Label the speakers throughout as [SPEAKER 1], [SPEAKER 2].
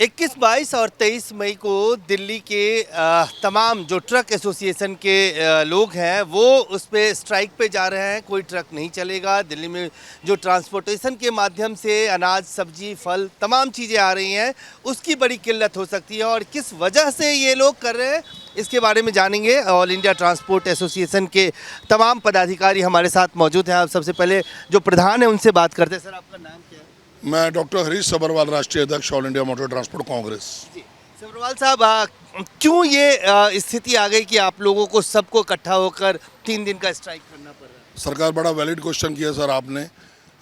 [SPEAKER 1] 21, 22 और 23 मई को दिल्ली के तमाम जो ट्रक एसोसिएशन के लोग हैं वो उस पे स्ट्राइक पे जा रहे हैं। कोई ट्रक नहीं चलेगा। दिल्ली में जो ट्रांसपोर्टेशन के माध्यम से अनाज, सब्जी, फल तमाम चीज़ें आ रही हैं उसकी बड़ी किल्लत हो सकती है। और किस वजह से ये लोग कर रहे हैं इसके बारे में जानेंगे। ऑल इंडिया ट्रांसपोर्ट एसोसिएशन के तमाम पदाधिकारी हमारे साथ मौजूद हैं। आप सबसे पहले जो प्रधान है उनसे बात करते हैं। सर, आपका नाम क्या है?
[SPEAKER 2] मैं डॉक्टर हरीश सबरवाल, राष्ट्रीय अध्यक्ष All India Motor Transport Congress.
[SPEAKER 1] जी, सब्रवाल साहब, क्यों ये स्थिति आ गई कि आप लोगों को सबको इकट्ठा होकर 3 दिन का स्ट्राइक करना पड़ रहा है?
[SPEAKER 2] सरकार बड़ा वैलिड क्वेश्चन किया सर आपने।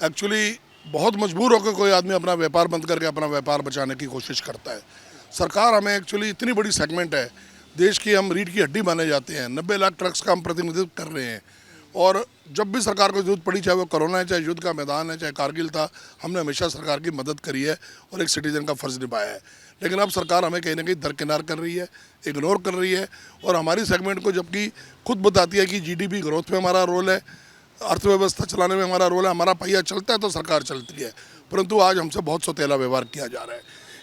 [SPEAKER 2] एक्चुअली बहुत मजबूर होकर कोई आदमी अपना व्यापार बंद करके अपना व्यापार बचाने की कोशिश करता है। सरकार हमें एक्चुअली इतनी बड़ी सेगमेंट है देश की, हम रीढ़ की हड्डी माने जाते हैं। 90 लाख ट्रक्स का हम प्रतिनिधित्व कर रहे हैं और जब भी सरकार को जरूरत पड़ी, चाहे वो कोरोना है, चाहे युद्ध का मैदान है, चाहे कारगिल था, हमने हमेशा सरकार की मदद करी है और एक सिटीजन का फ़र्ज़ निभाया है। लेकिन अब सरकार हमें कहीं ना कहीं दरकिनार कर रही है, इग्नोर कर रही है और हमारी सेगमेंट को जबकि खुद बताती है कि जीडीपी ग्रोथ में हमारा रोल है, अर्थव्यवस्था चलाने में हमारा रोल है, हमारा पहिया चलता है तो सरकार चलती है, परंतु आज हमसे बहुत सौतेला व्यवहार किया जा रहा है।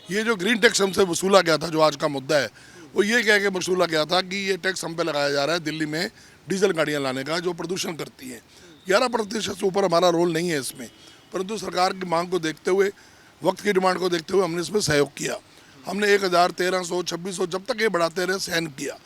[SPEAKER 2] ये जो ग्रीन टैक्स हमसे वसूला गया था, जो आज का मुद्दा है, वो ये कह के वसूला गया था कि ये टैक्स हम पे लगाया जा रहा है दिल्ली में डीजल गाड़ियां लाने का, जो प्रदूषण करती हैं। 11% से ऊपर हमारा रोल नहीं है इसमें, परंतु सरकार की मांग को देखते हुए, वक्त की डिमांड को देखते हुए हमने इसमें सहयोग किया। हमने 1000, 1300, 2600 जब तक ये बढ़ाते रहे सहन किया।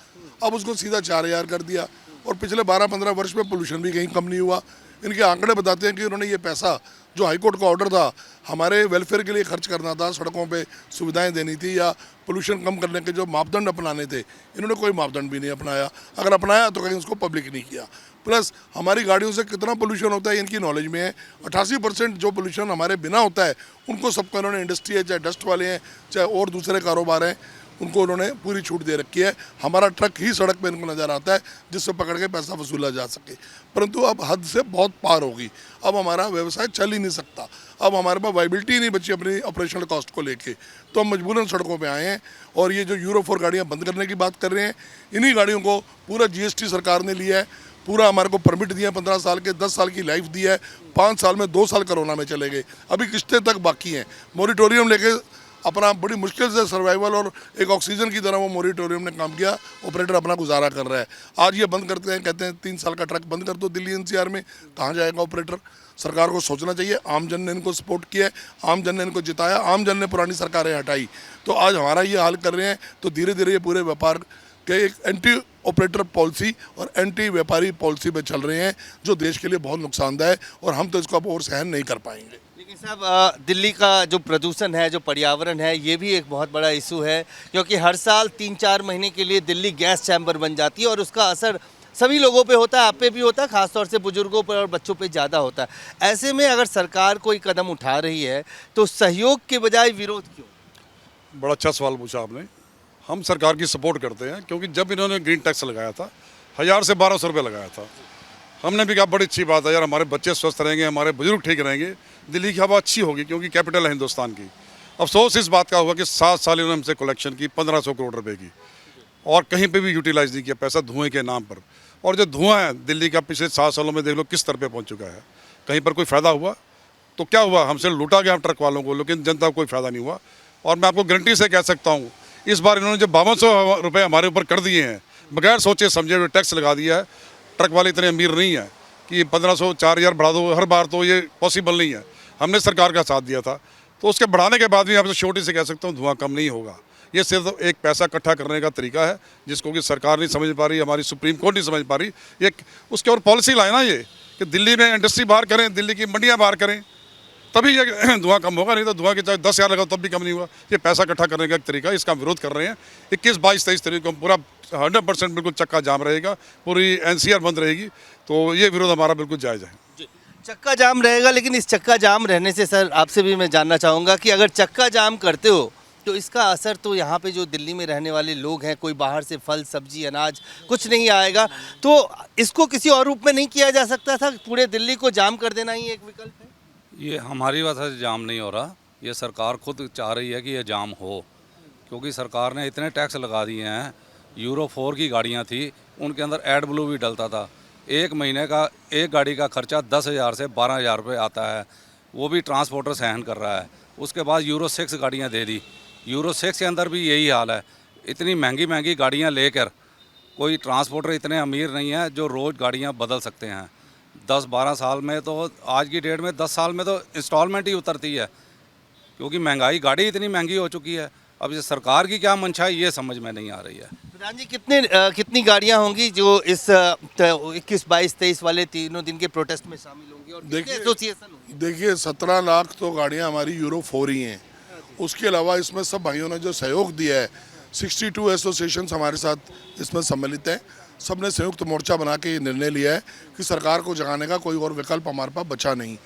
[SPEAKER 2] अब उसको सीधा 4000 कर दिया और पिछले 12-15 वर्ष में पोल्यूशन भी कहीं कम नहीं हुआ। इनके आंकड़े बताते हैं कि उन्होंने ये पैसा जो हाईकोर्ट का ऑर्डर था हमारे वेलफेयर के लिए खर्च करना था, सड़कों पे सुविधाएं देनी थी या पोल्यूशन कम करने के जो मापदंड अपनाने थे, इन्होंने कोई मापदंड भी नहीं अपनाया। अगर अपनाया तो कहीं उसको पब्लिक नहीं किया। प्लस हमारी गाड़ियों से कितना पोल्यूशन होता है इनकी नॉलेज में है। 88% जो पोल्यूशन हमारे बिना होता है उनको सबको इन्होंने, इंडस्ट्री है, चाहे डस्ट वाले हैं, चाहे और दूसरे कारोबार हैं, उनको उन्होंने पूरी छूट दे रखी है। हमारा ट्रक ही सड़क पे इनको नज़र आता है जिससे पकड़ के पैसा वसूला जा सके, परंतु अब हद से बहुत पार होगी। अब हमारा व्यवसाय चल ही नहीं सकता। अब हमारे पास वाइबिलिटी नहीं बची अपनी ऑपरेशनल कॉस्ट को लेके, तो हम मजबूरन सड़कों पे आए हैं। और ये जो यूरो 4 गाड़ियाँ बंद करने की बात कर रहे हैं, इन्हीं गाड़ियों को पूरा GST सरकार ने लिया है, पूरा हमारे को परमिट दिया 15 साल के, 10 साल की लाइफ दी है। 5 साल में 2 साल कोरोना में चले गए, अभी किस्तें तक बाकी हैं। मोरिटोरियम लेके अपना बड़ी मुश्किल से सर्वाइवल और एक ऑक्सीजन की तरह वो मोरिटोरियम ने काम किया। ऑपरेटर अपना गुजारा कर रहा है। आज ये बंद करते हैं, कहते हैं 3 साल का ट्रक बंद कर दो दिल्ली NCR में, कहाँ जाएगा ऑपरेटर? सरकार को सोचना चाहिए। आम जन ने इनको सपोर्ट किया है, आम जन ने इनको जिताया, आम जन ने पुरानी सरकारें हटाई, तो आज हमारा ये हाल कर रहे हैं। तो धीरे धीरे ये पूरे व्यापार के एक एंटी ऑपरेटर पॉलिसी और एंटी व्यापारी पॉलिसी पे चल रहे हैं, जो देश के लिए बहुत नुकसानदायक है और हम तो इसको अब और सहन नहीं कर पाएंगे।
[SPEAKER 1] लेकिन साहब, दिल्ली का जो प्रदूषण है, जो पर्यावरण है, ये भी एक बहुत बड़ा इशू है, क्योंकि हर साल 3-4 महीने के लिए दिल्ली गैस चैम्बर बन जाती है और उसका असर सभी लोगों पे होता है, आप पे भी होता है, खासतौर से बुजुर्गों पर और बच्चों पे ज़्यादा होता है। ऐसे में अगर सरकार कोई कदम उठा रही है तो सहयोग के बजाय विरोध क्यों?
[SPEAKER 3] बड़ा अच्छा सवाल पूछा आपने। हम सरकार की सपोर्ट करते हैं, क्योंकि जब इन्होंने ग्रीन टैक्स लगाया था 1000 से 1200 रुपये लगाया था, हमने भी कहा बड़ी अच्छी बात है यार, हमारे बच्चे स्वस्थ रहेंगे, हमारे बुजुर्ग ठीक रहेंगे, दिल्ली की हवा अच्छी होगी, क्योंकि कैपिटल है हिंदुस्तान की। अफसोस इस बात का हुआ कि 7 साल इन्होंने हमसे कलेक्शन की 1500 करोड़ रुपए की, और कहीं पे भी यूटिलाइज नहीं किया पैसा, धुएं के नाम पर। और जो धुआं है दिल्ली का पिछले 7 सालों में देख लो किस स्तर पे पहुंच चुका है। कहीं पर कोई फ़ायदा हुआ? तो क्या हुआ, हमसे लूटा गया ट्रक वालों को, लेकिन जनता को कोई फ़ायदा नहीं हुआ। और मैं आपको गारंटी से कह सकता हूँ, इस बार इन्होंने जो 5200 रुपये हमारे ऊपर कर दिए हैं, बगैर सोचे समझे हुए टैक्स लगा दिया है। ट्रक वाले इतने अमीर नहीं है कि 1500 4000 बढ़ा दो हर बार, तो ये पॉसिबल नहीं है। हमने सरकार का साथ दिया था, तो उसके बढ़ाने के बाद भी आपसे छोटी से कह सकता हूँ धुआं कम नहीं होगा। ये सिर्फ एक पैसा इकट्ठा करने का तरीका है, जिसको कि सरकार नहीं समझ पा रही, हमारी सुप्रीम कोर्ट नहीं समझ पा रही। ये उसके और पॉलिसी लाए ना, ये कि दिल्ली में इंडस्ट्री बाहर करें, दिल्ली की मंडियाँ बाहर करें, तभी ये धुआं कम होगा। नहीं तो धुआं के चाहे 10,000 लगाओ तब भी कम नहीं हुआ। ये पैसा इकट्ठा करने का एक तरीका है, इसका विरोध कर रहे हैं। 21, 22, 23 तारीख को पूरा 100% बिल्कुल चक्का जाम रहेगा, पूरी NCR बंद रहेगी, तो ये विरोध हमारा बिल्कुल जायज़ है।
[SPEAKER 1] चक्का जाम रहेगा, लेकिन इस चक्का जाम रहने से सर आपसे भी मैं जानना चाहूँगा कि अगर चक्का जाम करते हो तो इसका असर तो यहाँ पे जो दिल्ली में रहने वाले लोग हैं, कोई बाहर से फल, सब्जी, अनाज कुछ नहीं आएगा, तो इसको किसी और रूप में नहीं किया जा सकता था? पूरे दिल्ली को जाम कर देना ही एक विकल्प है?
[SPEAKER 4] ये हमारी वजह से जाम नहीं हो रहा, ये सरकार खुद चाह रही है कि ये जाम हो, क्योंकि सरकार ने इतने टैक्स लगा दिए हैं। यूरो 4 की गाड़ियाँ थी, उनके अंदर एड ब्लू भी डलता था। एक महीने का एक गाड़ी का खर्चा 10,000 से 12,000 रुपये आता है, वो भी ट्रांसपोर्टर सहन कर रहा है। उसके बाद यूरो 6 गाड़ियाँ दे दी, यूरो 6 के अंदर भी यही हाल है। इतनी महंगी महंगी गाड़ियाँ लेकर कोई ट्रांसपोर्टर इतने अमीर नहीं है जो रोज़ गाड़ियाँ बदल सकते हैं। 10-12 साल में तो, आज की डेट में 10 साल में तो इंस्टॉलमेंट ही उतरती है, क्योंकि महंगाई, गाड़ी इतनी महंगी हो चुकी है। अब ये सरकार की क्या मंशा है ये समझ में नहीं आ रही है।
[SPEAKER 1] प्रधान जी, कितनी गाड़ियां होंगी जो इस 21, 22, 23 वाले तीनों दिन के प्रोटेस्ट में शामिल होंगी, और कितने
[SPEAKER 2] देखिए-
[SPEAKER 1] एसोसिएशन होंगी?
[SPEAKER 2] देखिए 17 लाख तो गाड़ियां हमारी यूरो 4 ही हैं। उसके अलावा इसमें सब भाइयों ने जो सहयोग दिया है, 62 एसोसिएशंस हमारे साथ इसमें सम्मिलित हैं। सब ने संयुक्त मोर्चा बना के ये निर्णय लिया है कि सरकार को जगाने का कोई और विकल्प हमारे पास बचा नहीं।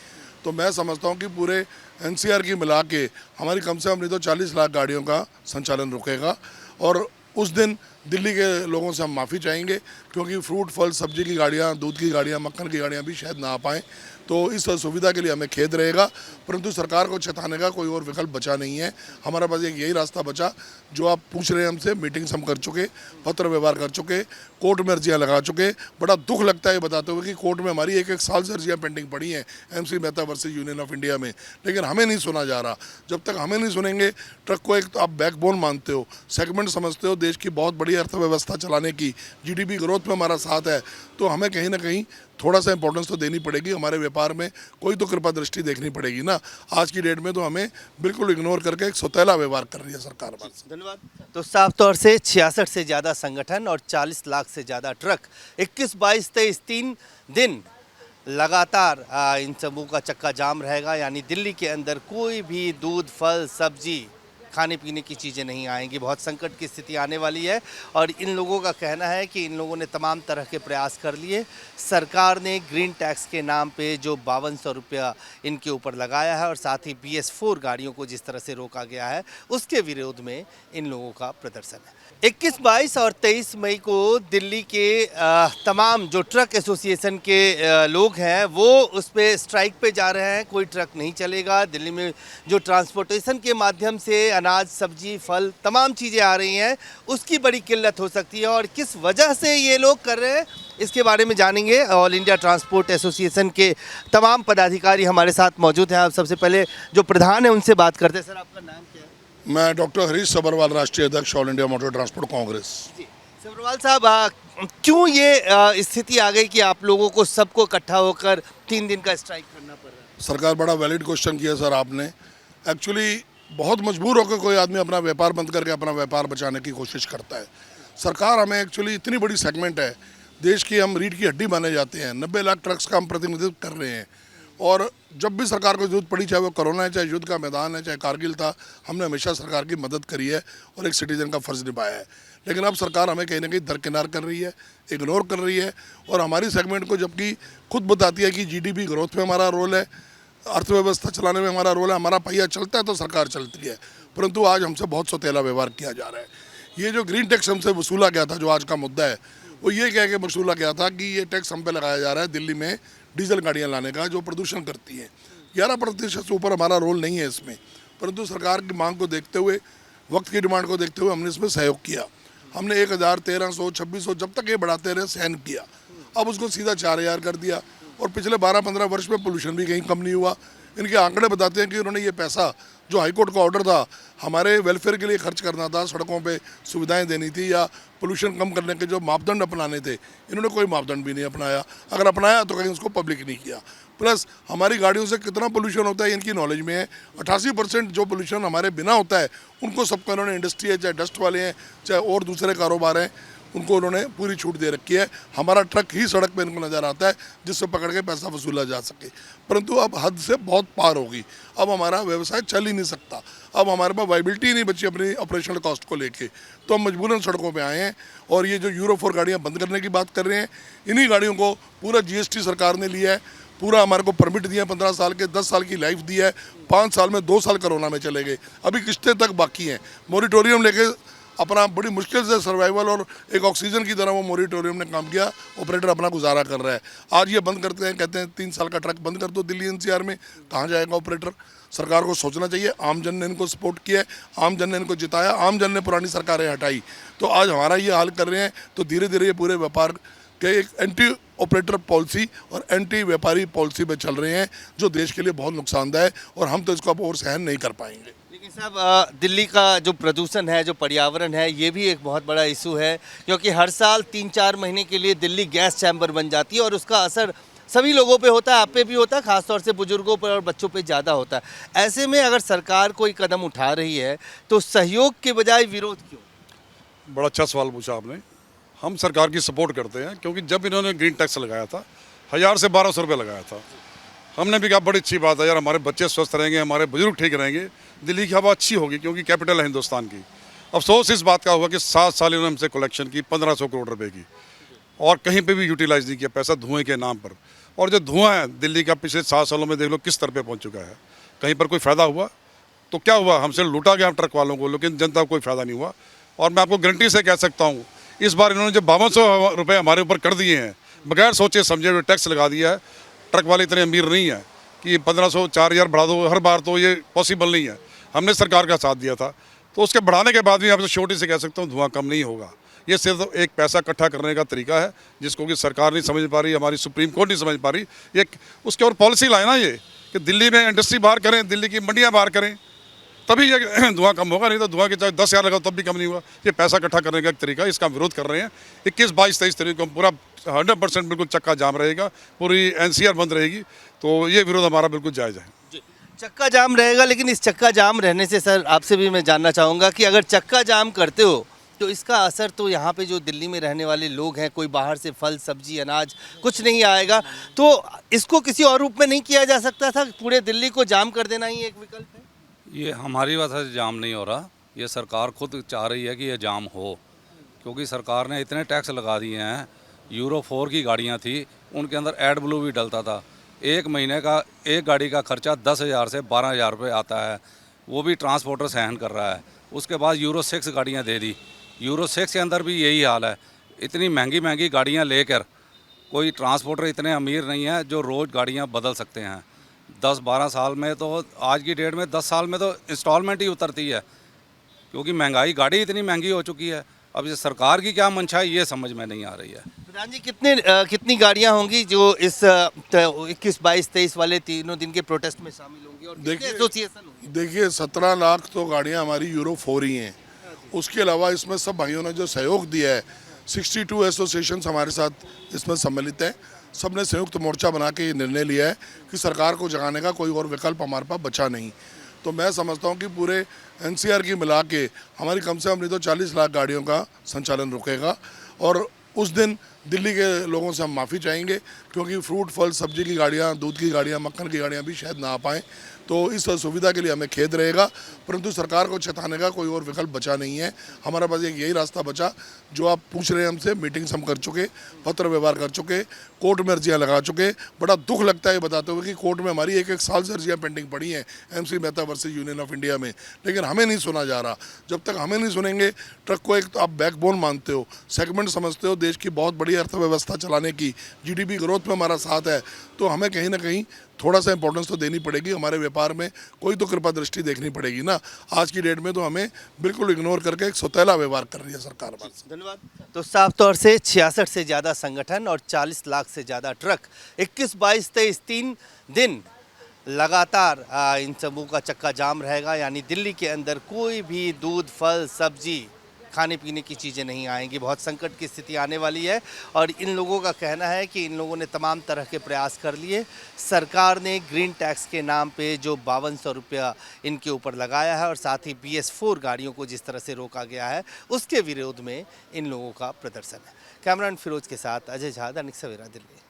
[SPEAKER 2] तो मैं समझता हूँ कि पूरे एनसीआर की मिला के हमारी कम से कम नहीं तो 40 लाख गाड़ियों का संचालन रुकेगा। और उस दिन दिल्ली के लोगों से हम माफ़ी चाहेंगे, क्योंकि फ्रूट फल सब्जी की गाड़ियाँ, दूध की गाड़ियाँ, मक्खन की गाड़ियाँ भी शायद ना आ पाएँ। तो इस सुविधा के लिए हमें खेद रहेगा, परंतु सरकार को चेताने का कोई और विकल्प बचा नहीं है। हमारे पास एक यही रास्ता बचा जो आप पूछ रहे हैं हमसे। मीटिंग्स हम कर चुके, पत्र व्यवहार कर चुके, कोर्ट में अर्जियाँ लगा चुके। बड़ा दुख लगता है बताते हुए कि कोर्ट में हमारी एक साल से अर्जियाँ पेंडिंग पड़ी हैं MC Mehta versus union of India में, लेकिन हमें नहीं सुना जा रहा। जब तक हमें नहीं सुनेंगे, ट्रक को एक तो आप बैकबोन मानते हो, सेगमेंट समझते हो, देश की बहुत बड़ी अर्थव्यवस्था चलाने की, GDP ग्रोथ में हमारा साथ है, तो हमें कहीं ना कहीं थोड़ा सा इंपॉर्टेंस तो देनी पड़ेगी। हमारे व्यापार में कोई तो कृपा दृष्टि देखनी पड़ेगी ना। आज की डेट में तो हमें बिल्कुल इग्नोर करके एक सौतेला व्यवहार कर रही है सरकार हमारे साथ।
[SPEAKER 1] धन्यवाद। तो साफ तौर से 66 से ज़्यादा संगठन और 40 लाख से ज़्यादा ट्रक 21, 22, 23 3 दिन लगातार इन सबों का चक्का जाम रहेगा। यानी दिल्ली के अंदर कोई भी दूध, फल, सब्जी, खाने पीने की चीज़ें नहीं आएंगी। बहुत संकट की स्थिति आने वाली है। और इन लोगों का कहना है कि इन लोगों ने तमाम तरह के प्रयास कर लिए। सरकार ने ग्रीन टैक्स के नाम पे जो 5200 रुपया इनके ऊपर लगाया है, और साथ ही BS4 गाड़ियों को जिस तरह से रोका गया है, उसके विरोध में इन लोगों का प्रदर्शन है। 21, 22 और 23 मई को दिल्ली के तमाम जो ट्रक एसोसिएशन के लोग हैं वो उस पर स्ट्राइक पे जा रहे हैं। कोई ट्रक नहीं चलेगा। दिल्ली में जो ट्रांसपोर्टेशन के माध्यम से अनाज, सब्जी, फल, तमाम चीज़ें आ रही हैं, उसकी बड़ी किल्लत हो सकती है। और किस वजह से ये लोग कर रहे हैं, इसके बारे में जानेंगे। ऑल इंडिया ट्रांसपोर्ट एसोसिएशन के तमाम पदाधिकारी हमारे साथ मौजूद हैं। आप सबसे पहले जो प्रधान है उनसे बात करते हैं। सर, आपका नाम क्या है?
[SPEAKER 2] मैं डॉक्टर हरीश सबरवाल, राष्ट्रीय अध्यक्ष All India Motor Transport Congress.
[SPEAKER 1] जी सब्रवाल साहब, क्यों ये स्थिति आ गई कि आप लोगों को सबको इकट्ठा होकर 3 दिन का स्ट्राइक करना पड़ रहा है?
[SPEAKER 2] सरकार, बड़ा वैलिड क्वेश्चन किया सर आपने। एक्चुअली बहुत मजबूर होकर कोई आदमी अपना व्यापार बंद करके अपना व्यापार बचाने की कोशिश करता है। सरकार हमें एक्चुअली इतनी बड़ी सेगमेंट है देश की, हम रीढ़ की हड्डी माने जाते हैं। 90 लाख ट्रक्स का हम प्रतिनिधित्व कर रहे हैं। और जब भी सरकार को जरूरत पड़ी, चाहे वो कोरोना है, चाहे युद्ध का मैदान है, चाहे कारगिल था, हमने हमेशा सरकार की मदद करी है और एक सिटीजन का फ़र्ज़ निभाया है। लेकिन अब सरकार हमें कहीं ना कहीं दरकिनार कर रही है, इग्नोर कर रही है। और हमारी सेगमेंट को जबकि खुद बताती है कि GDP ग्रोथ में हमारा रोल है, अर्थव्यवस्था चलाने में हमारा रोल है, हमारा पहिया चलता है तो सरकार चलती है, परंतु आज हमसे बहुत सौतेला व्यवहार किया जा रहा है। ये जो ग्रीन टैक्स हमसे वसूला गया था, जो आज का मुद्दा है, वो ये कह के वसूला गया था कि ये टैक्स हम पे लगाया जा रहा है दिल्ली में डीजल गाड़ियाँ लाने का, जो प्रदूषण करती हैं। 11% से ऊपर हमारा रोल नहीं है इसमें, परंतु सरकार की मांग को देखते हुए, वक्त की डिमांड को देखते हुए हमने इसमें सहयोग किया। हमने 1000, 1300, 2600 जब तक ये बढ़ाते रहे सहन किया। अब उसको सीधा 4000 कर दिया। और पिछले 12-15 वर्ष में पोल्यूशन भी कहीं कम नहीं हुआ। इनके आंकड़े बताते हैं कि उन्होंने ये पैसा, जो हाईकोर्ट का ऑर्डर था, हमारे वेलफेयर के लिए खर्च करना था, सड़कों पे सुविधाएं देनी थी या पोल्यूशन कम करने के जो मापदंड अपनाने थे, इन्होंने कोई मापदंड भी नहीं अपनाया। अगर अपनाया तो कहीं उसको पब्लिक नहीं किया। प्लस हमारी गाड़ियों से कितना पोल्यूशन होता है इनकी नॉलेज में है। 88% जो पोल्यूशन हमारे बिना होता है, उनको सबको इन्होंने, इंडस्ट्री है, चाहे डस्ट वाले हैं, चाहे और दूसरे कारोबार हैं, उनको उन्होंने पूरी छूट दे रखी है। हमारा ट्रक ही सड़क पे इनको नज़र आता है जिससे पकड़ के पैसा वसूला जा सके, परंतु अब हद से बहुत पार होगी। अब हमारा व्यवसाय चल ही नहीं सकता। अब हमारे पास वाइबिलिटी नहीं बची अपनी ऑपरेशनल कॉस्ट को लेके, तो हम मजबूरन सड़कों पे आए हैं। और ये जो यूरो 4 गाड़ियाँ बंद करने की बात कर रहे हैं, इन्हीं गाड़ियों को पूरा GST सरकार ने लिया है, पूरा हमारे को परमिट दिया, 15 साल के, 10 साल की लाइफ दी है। 5 साल में 2 साल कोरोना में चले गए, अभी किस्तें तक बाकी हैं। मोरिटोरियम लेके अपना बड़ी मुश्किल से सर्वाइवल और एक ऑक्सीजन की तरह वो मोरिटोरियम ने काम किया। ऑपरेटर अपना गुजारा कर रहा है। आज ये बंद करते हैं, कहते हैं 3 साल का ट्रक बंद कर दो दिल्ली NCR में, कहाँ जाएगा ऑपरेटर? सरकार को सोचना चाहिए। आम जन ने इनको सपोर्ट किया है, आम जन ने इनको जिताया, आम जन ने पुरानी सरकारें हटाई, तो आज हमारा ये हाल कर रहे हैं। तो धीरे धीरे ये पूरे व्यापार के एक एंटी ऑपरेटर पॉलिसी और एंटी व्यापारी पॉलिसी पे चल रहे हैं, जो देश के लिए बहुत नुकसानदायक है और हम तो इसको अब और सहन नहीं कर पाएंगे।
[SPEAKER 1] साहब दिल्ली का जो प्रदूषण है, जो पर्यावरण है, ये भी एक बहुत बड़ा इशू है, क्योंकि हर साल 3-4 महीने के लिए दिल्ली गैस चैम्बर बन जाती है और उसका असर सभी लोगों पे होता है, आप पे भी होता है, खासतौर से बुजुर्गों पर और बच्चों पे ज़्यादा होता है। ऐसे में अगर सरकार कोई कदम उठा रही है तो सहयोग के बजाय विरोध क्यों?
[SPEAKER 3] बड़ा अच्छा सवाल पूछा आपने। हम सरकार की सपोर्ट करते हैं क्योंकि जब इन्होंने ग्रीन टैक्स लगाया था 1000 से 1200 रुपये लगाया था, हमने भी कहा बड़ी अच्छी बात है यार, हमारे बच्चे स्वस्थ रहेंगे, हमारे बुजुर्ग ठीक रहेंगे, दिल्ली की हवा अच्छी होगी क्योंकि कैपिटल है हिंदुस्तान की। अफसोस इस बात का हुआ कि 7 साल इन्होंने हमसे कलेक्शन की 1500 करोड़ रुपए की और कहीं पे भी यूटिलाइज नहीं किया पैसा, धुएं के नाम पर। और जो धुआं है दिल्ली का पिछले 7 सालों में देख लो किस स्तर पे पहुंच चुका है। कहीं पर कोई फ़ायदा हुआ तो क्या हुआ, हमसे लूटा गया ट्रक वालों को, लेकिन जनता को कोई फ़ायदा नहीं हुआ। और मैं आपको गारंटी से कह सकता हूँ इस बार इन्होंने जो 5200 रुपये हमारे ऊपर कर दिए हैं, बगैर सोचे समझे हुए टैक्स लगा दिया है। ट्रक वाले इतने अमीर नहीं है कि 1500 4000 बढ़ा दो हर बार, तो ये पॉसिबल नहीं है। हमने सरकार का साथ दिया था, तो उसके बढ़ाने के बाद भी आपसे छोटी से कह सकता हूँ धुआं कम नहीं होगा। ये सिर्फ एक पैसा इकट्ठा करने का तरीका है जिसको कि सरकार नहीं समझ पा रही, हमारी सुप्रीम कोर्ट नहीं समझ पा रही। ये उसके और पॉलिसी लाए ना ये कि दिल्ली में इंडस्ट्री बाहर करें, दिल्ली की मंडियाँ बाहर करें, तभी ये धुआं कम होगा। नहीं तो धुआं के चाहे 10,000 लगाओ तब भी कम नहीं हुआ। ये पैसा इकट्ठा करने का एक तरीका है, इसका विरोध कर रहे हैं। 21, 22, 23 तारीख को हम पूरा 100% बिल्कुल चक्का जाम रहेगा, पूरी NCR बंद रहेगी, तो ये विरोध हमारा बिल्कुल जायज़ है।
[SPEAKER 1] चक्का जाम रहेगा, लेकिन इस चक्का जाम रहने से सर आपसे भी मैं जानना चाहूँगा कि अगर चक्का जाम करते हो तो इसका असर तो यहाँ पे जो दिल्ली में रहने वाले लोग हैं, कोई बाहर से फल सब्जी अनाज कुछ नहीं आएगा, तो इसको किसी और रूप में नहीं किया जा सकता था? पूरे दिल्ली को जाम कर देना ही एक विकल्प है?
[SPEAKER 4] ये हमारी वजह से जाम नहीं हो रहा, ये सरकार खुद चाह रही है कि ये जाम हो, क्योंकि सरकार ने इतने टैक्स लगा दिए हैं। यूरो 4 की गाड़ियाँ थी, उनके अंदर एड ब्लू भी डलता था। एक महीने का एक गाड़ी का खर्चा 10,000 से 12,000 रुपये आता है, वो भी ट्रांसपोर्टर सहन कर रहा है। उसके बाद यूरो 6 गाड़ियाँ दे दी, यूरो 6 के अंदर भी यही हाल है। इतनी महंगी महंगी गाड़ियाँ लेकर कोई ट्रांसपोर्टर इतने अमीर नहीं है जो रोज़ गाड़ियाँ बदल सकते हैं। 10-12 साल में तो, आज की डेट में 10 साल में तो इंस्टॉलमेंट ही उतरती है, क्योंकि महंगाई, गाड़ी इतनी महंगी हो चुकी है। अब ये सरकार की क्या मंशा है ये समझ में नहीं आ रही है।
[SPEAKER 1] प्रधान जी, कितनी गाड़ियां होंगी जो इस 21, 22, 23 वाले तीनों दिन के प्रोटेस्ट में शामिल होंगी और कितने एसोसिएशन होंगी?
[SPEAKER 2] देखिए 17 लाख तो गाड़ियाँ हमारी यूरो 4 ही हैं। उसके अलावा इसमें सब भाइयों ने जो सहयोग दिया है, 62 एसोसिएशंस हमारे साथ इसमें सम्मिलित हैं। सब ने संयुक्त मोर्चा बना के ये निर्णय लिया है कि सरकार को जगाने का कोई और विकल्प हमारे पास बचा नहीं। तो मैं समझता हूँ कि पूरे NCR की मिला के हमारी कम से कम नहीं तो 40 लाख गाड़ियों का संचालन रुकेगा। और उस दिन दिल्ली के लोगों से हम माफ़ी चाहेंगे क्योंकि फ्रूट फल सब्जी की गाड़ियाँ, दूध की गाड़ियाँ, मक्खन की गाड़ियाँ भी शायद ना आ पाएँ, तो इस सुविधा के लिए हमें खेद रहेगा। परंतु सरकार को चेताने का कोई और विकल्प बचा नहीं है। हमारे पास एक यही रास्ता बचा जो आप पूछ रहे हैं हमसे। मीटिंग्स हम कर चुके, पत्र व्यवहार कर चुके, कोर्ट में अर्जियाँ लगा चुके। बड़ा दुख लगता है बताते हुए कि कोर्ट में हमारी एक साल से अर्जियाँ पेंडिंग पड़ी हैं MC Mehta versus union of India में, लेकिन हमें नहीं सुना जा रहा। जब तक हमें नहीं सुनेंगे, ट्रक को एक तो आप बैकबोन मानते हो, सेगमेंट समझते हो, देश की बहुत बड़ी अर्थव्यवस्था चलाने की, GDP ग्रोथ में हमारा साथ है, तो हमें कहीं ना कहीं थोड़ा सा इंपॉर्टेंस तो देनी पड़ेगी। हमारे व्यापार में कोई तो कृपा दृष्टि देखनी पड़ेगी ना। आज की डेट में तो हमें बिल्कुल इग्नोर करके एक सौतेला व्यवहार कर रही है सरकार।
[SPEAKER 1] धन्यवाद। तो साफ तौर से 66 से ज़्यादा संगठन और 40 लाख से ज़्यादा ट्रक 21, 22, 23 3 दिन लगातार इन सबों का चक्का जाम रहेगा। यानी दिल्ली के अंदर कोई भी दूध, फल, सब्जी, खाने पीने की चीज़ें नहीं आएंगी। बहुत संकट की स्थिति आने वाली है और इन लोगों का कहना है कि इन लोगों ने तमाम तरह के प्रयास कर लिए। सरकार ने ग्रीन टैक्स के नाम पे जो 5200 रुपया इनके ऊपर लगाया है और साथ ही BS4 गाड़ियों को जिस तरह से रोका गया है, उसके विरोध में इन लोगों का प्रदर्शन है। कैमरामैन फिरोज के साथ अजय झा, दैनिक सवेरा, दिल्ली।